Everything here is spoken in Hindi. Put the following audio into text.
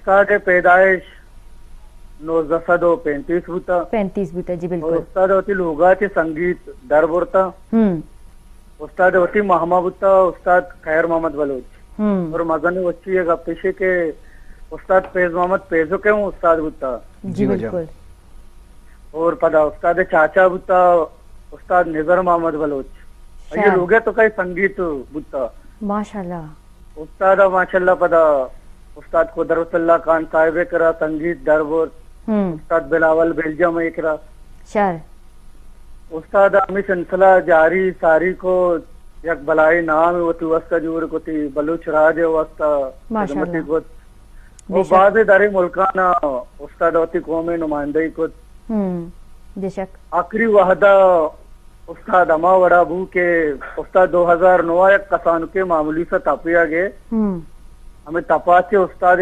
उस्ताद पैदाइश 1935 होता। 35 होता जी और बिल्कुल। उस्ताद होती लोगाचे संगीत दरबोरता। उस्ताद होती महमाबुता उस्ताद खैर मोहम्मद बलोच। और मजनी వచ్చి एक पेशे के उस्ताद फैज मोहम्मद फैजो के उस्ताद बुता जी बिल्कुल। और पदा उस्ताद चाचा बुता उस्ताद निजर मोहम्मद बलोच। ये लोग तो कई संगीत बुता माशाल्लाह। उस्ताद माशाल्लाह पदा उस्ताद कुदरतुल्लाह खान साहिब करा संगीत दरबार। उस्ताद बिलावल बेल्जियम एकरा शार उस्ताद अमी सिलसिला जारी सारी को यक बलाई नाम होती वस्ता जोर को ती बलूच राज वस्ता माशाल्लाह को वो बाद दारी मुल्काना उस्ताद होती कौमी नुमाइंदगी को बेशक आखिरी वहदा उस्ताद अमा वड़ा बू के उस्ताद 2009 एक कसान के मामूली से तापिया गए हमें तपाचे उस्ताद